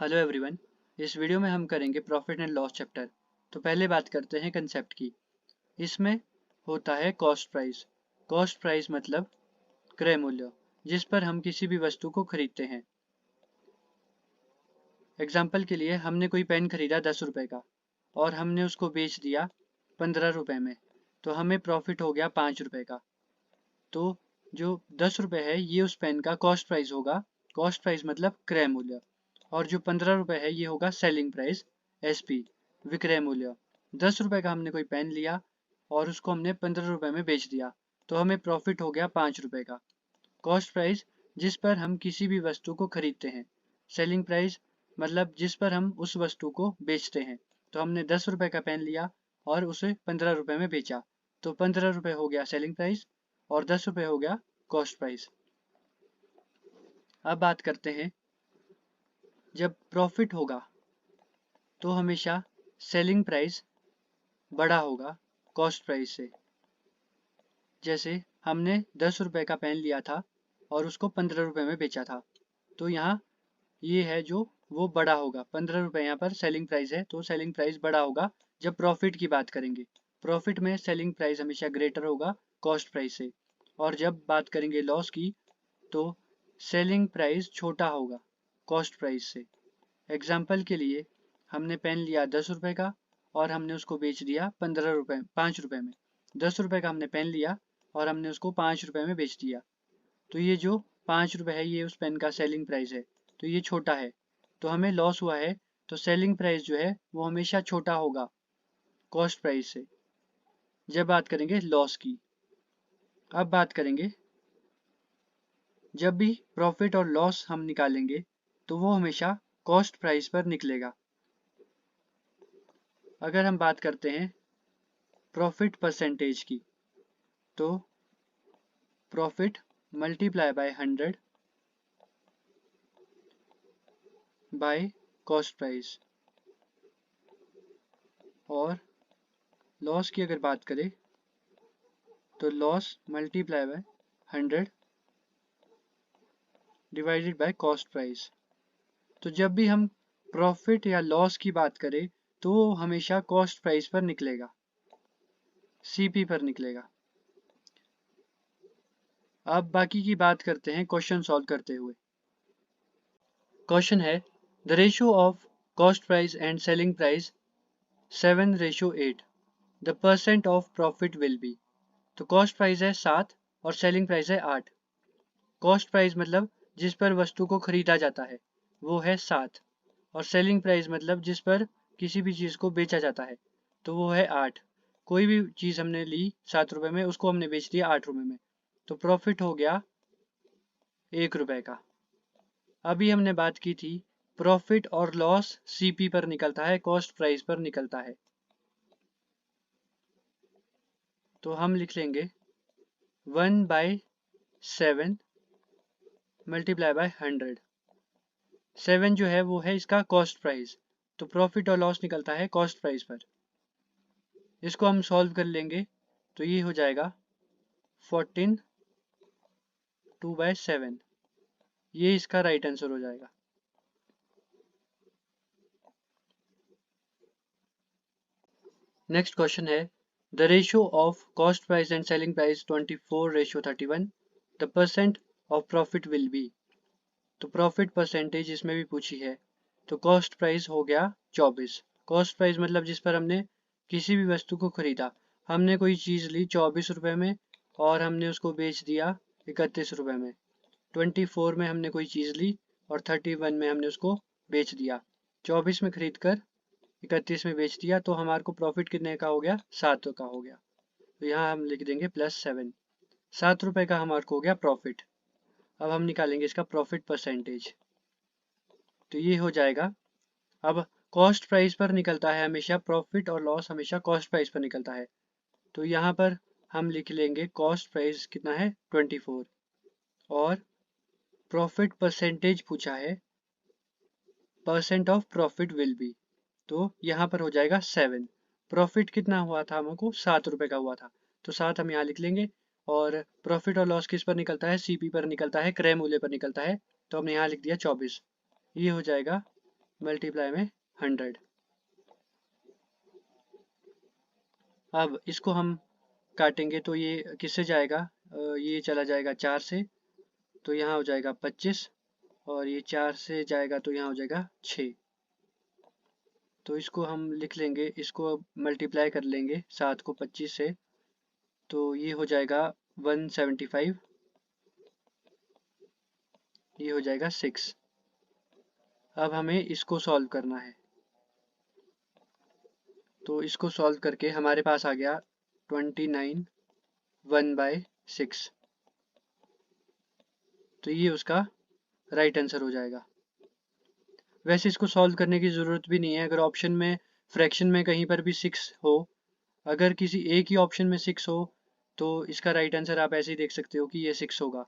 Hello everyone. इस video में हम करेंगे प्रॉफिट एंड लॉस चैप्टर। तो पहले बात करते हैं कंसेप्ट की। इसमें होता है कॉस्ट प्राइस। कॉस्ट प्राइस मतलब क्रय मूल्य, जिस पर हम किसी भी वस्तु को खरीदते हैं। एग्जाम्पल के लिए हमने कोई पेन खरीदा 10 रुपए का और हमने उसको बेच दिया 15 रुपए में, तो हमें प्रॉफिट हो गया 5 रुपए का। तो जो 10 रुपए है ये उस पेन का कॉस्ट प्राइस होगा। कॉस्ट प्राइस मतलब क्रय मूल्य। और जो 15 रुपए है ये होगा सेलिंग प्राइस, एसपी, विक्रय मूल्य। 10 रुपए का हमने कोई पेन लिया और उसको हमने 15 रुपए में बेच दिया, तो हमें प्रॉफिट हो गया 5 रुपए का। कॉस्ट प्राइस जिस पर हम किसी भी वस्तु को खरीदते हैं। सेलिंग प्राइस मतलब जिस पर हम उस वस्तु को बेचते हैं। तो हमने 10 रुपए का पेन लिया और उसे 15 रुपए में बेचा, तो 15 रुपए हो गया सेलिंग प्राइस और 10 रुपए हो गया कॉस्ट प्राइस। अब बात करते हैं, जब प्रॉफिट होगा तो हमेशा सेलिंग प्राइस बड़ा होगा कॉस्ट प्राइस से। जैसे हमने 10 रुपए का पेन लिया था और उसको 15 रुपए में बेचा था, तो यहाँ ये है जो वो बड़ा होगा। 15 रुपए यहाँ पर सेलिंग प्राइस है, तो सेलिंग प्राइस बड़ा होगा। जब प्रॉफिट की बात करेंगे, प्रॉफिट में सेलिंग प्राइस हमेशा ग्रेटर होगा कॉस्ट प्राइस से। और जब बात करेंगे लॉस की, तो सेलिंग प्राइस छोटा होगा कॉस्ट प्राइस से। एग्जाम्पल के लिए हमने पेन लिया 10 रुपए का और हमने उसको बेच दिया 15 रुपए 5 रुपए में। 10 रुपए का हमने पेन लिया और हमने उसको 5 रुपए में बेच दिया, तो ये जो 5 रुपए है ये उस पेन का सेलिंग प्राइस है, तो ये छोटा है, तो हमें लॉस हुआ है। तो सेलिंग प्राइस जो है वो हमेशा छोटा होगा कॉस्ट प्राइस से। जब बात करेंगे लॉस की, अब बात करेंगे जब भी प्रॉफिट और लॉस हम निकालेंगे तो वो हमेशा कॉस्ट प्राइस पर निकलेगा। अगर हम बात करते हैं प्रॉफिट परसेंटेज की, तो profit multiply by 100 by cost price. और लॉस की अगर बात करें तो loss multiply by 100 divided by cost price. तो जब भी हम प्रॉफिट या लॉस की बात करें तो वो हमेशा कॉस्ट प्राइस पर निकलेगा, सीपी पर निकलेगा। अब बाकी की बात करते हैं क्वेश्चन सॉल्व करते हुए। क्वेश्चन है, the ratio of cost price and selling price 7:8, the percent of profit will be. तो कॉस्ट प्राइस है 7 और सेलिंग प्राइस है 8। कॉस्ट प्राइस मतलब जिस पर वस्तु को खरीदा जाता है वो है 7, और सेलिंग प्राइस मतलब जिस पर किसी भी चीज़ को बेचा जाता है तो वो है 8। कोई भी चीज़ हमने ली 7 रुपए में, उसको हमने बेच दिया 8 रुपए में, तो प्रॉफिट हो गया 1 रुपए का। अभी हमने बात की थी प्रॉफिट और लॉस सीपी पर निकलता है, कॉस्ट प्राइस पर निकलता है। तो हम लिख लेंगे 1/7 मल्टीप्लाई बाय 100। 7 जो है वो है इसका कॉस्ट प्राइस, तो प्रॉफिट और लॉस निकलता है कॉस्ट प्राइस पर। इसको हम सॉल्व कर लेंगे तो ये हो जाएगा 14 2/7। ये इसका राइट आंसर हो जाएगा। नेक्स्ट क्वेश्चन है, the ratio of cost price and selling price 24:31, the percent of profit will be. तो प्रॉफिट परसेंटेज इसमें भी पूछी है, तो कॉस्ट प्राइस हो गया 24। कॉस्ट प्राइस मतलब जिस पर हमने किसी भी वस्तु को खरीदा। हमने कोई चीज़ ली 24 रुपए में और हमने उसको बेच दिया 31 रुपए में। 24 में हमने कोई चीज़ ली और 31 में हमने उसको बेच दिया। 24 में खरीद कर 31 में बेच दिया, तो हमारे को प्रॉफिट कितने का हो गया? 7 का हो गया। तो यहाँ हम लिख देंगे +7। 7 रुपए का हमारे को हो गया प्रॉफिट। अब हम निकालेंगे इसका प्रॉफिट परसेंटेज, तो ये हो जाएगा। अब कॉस्ट प्राइस पर निकलता है हमेशा प्रॉफिट, और लॉस हमेशा कॉस्ट प्राइस पर निकलता है। तो यहाँ पर हम लिख लेंगे कॉस्ट प्राइस कितना है 24, और प्रॉफिट परसेंटेज पूछा है percent of profit will be, तो यहाँ पर हो जाएगा 7। प्रॉफिट कितना हुआ था हमको? 7 रुपए का हुआ था, तो 7 हम यहाँ लिख लेंगे। और प्रॉफिट और लॉस किस पर निकलता है? सीपी पर निकलता है, क्रय मूल्य पर निकलता है, तो हमने यहाँ लिख दिया 24। ये हो जाएगा मल्टीप्लाई में 100। अब इसको हम काटेंगे तो ये किससे जाएगा, ये चला जाएगा 4 से, तो यहाँ हो जाएगा 25, और ये 4 से जाएगा तो यहाँ हो जाएगा 6। तो इसको हम लिख लेंगे, इसको मल्टीप्लाई कर लेंगे 7 को 25 से, तो ये हो जाएगा 175, ये हो जाएगा 6। अब हमें इसको सॉल्व करना है, तो इसको सॉल्व करके हमारे पास आ गया 29 1/6। तो ये उसका राइट आंसर हो जाएगा। वैसे इसको सॉल्व करने की ज़रूरत भी नहीं है, अगर ऑप्शन में फ्रैक्शन में कहीं पर भी 6 हो, अगर किसी एक ही ऑप्शन में 6 हो तो इसका राइट आंसर आप ऐसे ही देख सकते हो कि ये 6 होगा।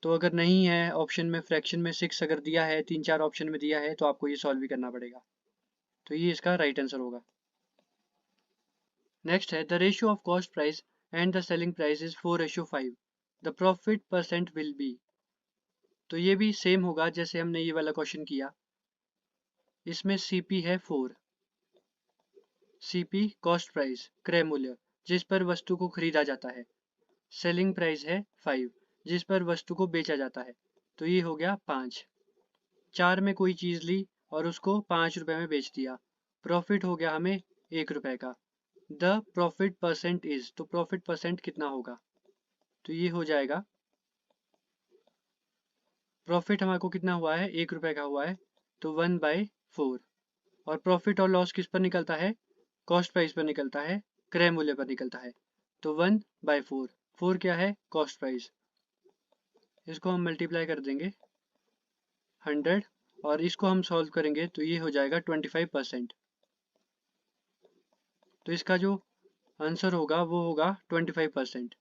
तो अगर नहीं है ऑप्शन में, फ्रैक्शन में 6 अगर दिया है, 3-4 ऑप्शन में दिया है, तो आपको ये सॉल्व भी करना पड़ेगा। तो ये इसका राइट आंसर होगा। नेक्स्ट है the ratio of cost price and the selling price is 4:5, the profit percent will be. तो ये भी सेम होगा जैसे हमने ये वाला क्वेश्चन किया। इसमें CP है 4, CP कॉस्ट प्राइस क्रय मूल्य जिस पर वस्तु को खरीदा जाता है, सेलिंग प्राइस है 5 जिस पर वस्तु को बेचा जाता है। तो ये हो गया 5। 4 में कोई चीज़ ली और उसको 5 रुपए में बेच दिया, प्रॉफिट हो गया हमें 1 रुपए का। द प्रॉफिट परसेंट इज, तो प्रॉफिट परसेंट कितना होगा, तो ये हो जाएगा, प्रॉफिट हमारे को कितना हुआ है, 1 रुपए का हुआ है, तो 1/4। और प्रॉफिट और लॉस किस पर निकलता है, कॉस्ट प्राइस पर निकलता है, क्रय मूल्य पर निकलता है। तो 1/4, 4 क्या है, कॉस्ट प्राइस। इसको हम मल्टीप्लाई कर देंगे 100, और इसको हम सॉल्व करेंगे तो ये हो जाएगा 25%। तो इसका जो आंसर होगा वो होगा 25%।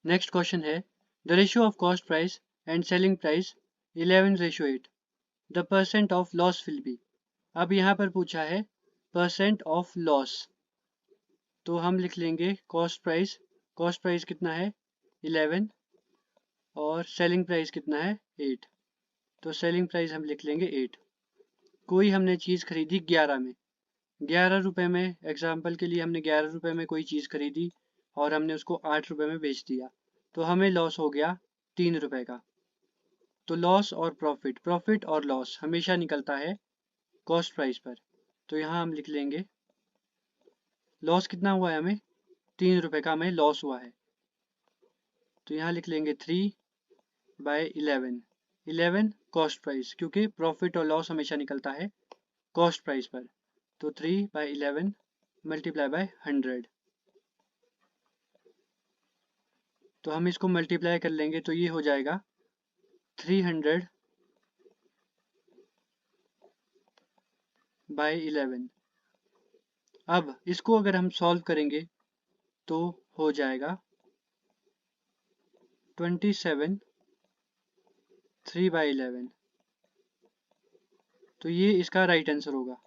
नेक्स्ट क्वेश्चन है the ratio of cost price and selling price 11:8, the percent of loss will B. अब यहाँ पर पूछा है परसेंट ऑफ लॉस, तो हम लिख लेंगे कॉस्ट प्राइस कितना है 11, और सेलिंग प्राइस कितना है 8, तो सेलिंग प्राइस हम लिख लेंगे 8। कोई हमने चीज़ खरीदी 11 में, 11 रुपए में, एग्जाम्पल के लिए हमने 11 रुपए में कोई चीज़ खरीदी और हमने उसको 8 रुपए में बेच दिया, तो हमें लॉस हो गया 3 रुपए का। तो लॉस और प्रॉफिट और लॉस हमेशा निकलता है कॉस्ट प्राइस पर। तो यहाँ हम लिख लेंगे लॉस कितना हुआ है हमें, 3 रुपए का हमें लॉस हुआ है, तो यहाँ लिख लेंगे 3/11। 11 कॉस्ट प्राइस, क्योंकि प्रॉफिट और लॉस हमेशा निकलता है कॉस्ट प्राइस पर। तो 3/11 मल्टीप्लाई बाय 100, तो हम इसको मल्टीप्लाई कर लेंगे तो ये हो जाएगा 300/11। अब इसको अगर हम सॉल्व करेंगे तो हो जाएगा 27 3/11। तो ये इसका राइट आंसर होगा।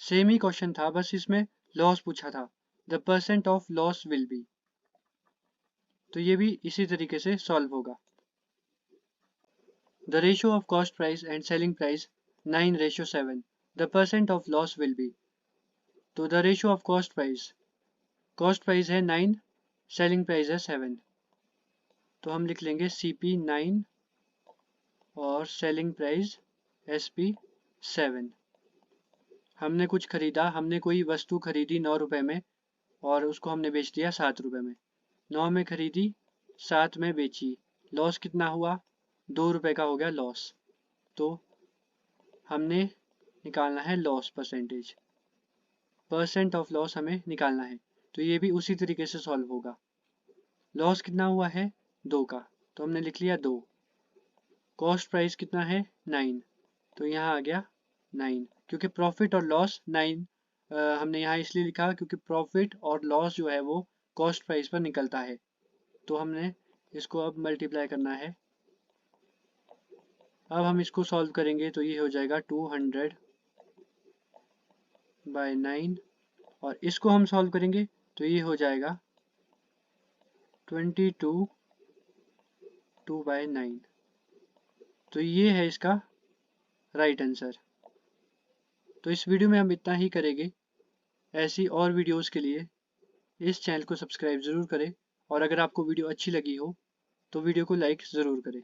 सेम ही क्वेश्चन था, बस इसमें लॉस पूछा था, the percent of loss will be. तो ये भी इसी तरीके से सॉल्व होगा। The ratio of cost price and selling price 9:7, the percent of loss will be. तो the ratio of cost price है 9, सेलिंग प्राइस है 7, तो हम लिख लेंगे CP 9 और सेलिंग प्राइस SP 7। हमने कुछ खरीदा, हमने कोई वस्तु खरीदी 9 रुपए में और उसको हमने बेच दिया 7 रुपए में। 9 में खरीदी, 7 में बेची, लॉस कितना हुआ, 2 रुपए का हो गया लॉस। तो हमने निकालना है loss percentage, percent of loss हमें निकालना है। तो ये भी उसी तरीके से सॉल्व होगा। लॉस कितना हुआ है 2 का, तो हमने लिख लिया 2। कॉस्ट प्राइस कितना है 9, तो यहाँ आ गया 9, क्योंकि प्रॉफिट और लॉस 9 हमने यहाँ इसलिए लिखा क्योंकि प्रॉफिट और लॉस जो है वो कॉस्ट प्राइस पर निकलता है। तो हमने इसको अब मल्टीप्लाई करना है। अब हम इसको सॉल्व करेंगे तो ये हो जाएगा 200/9, और इसको हम सॉल्व करेंगे तो ये हो जाएगा 2/9। तो ये है इसका राइट आंसर। तो इस वीडियो में हम इतना ही करेंगे। ऐसी और वीडियोस के लिए इस चैनल को सब्सक्राइब ज़रूर करें, और अगर आपको वीडियो अच्छी लगी हो तो वीडियो को लाइक ज़रूर करें।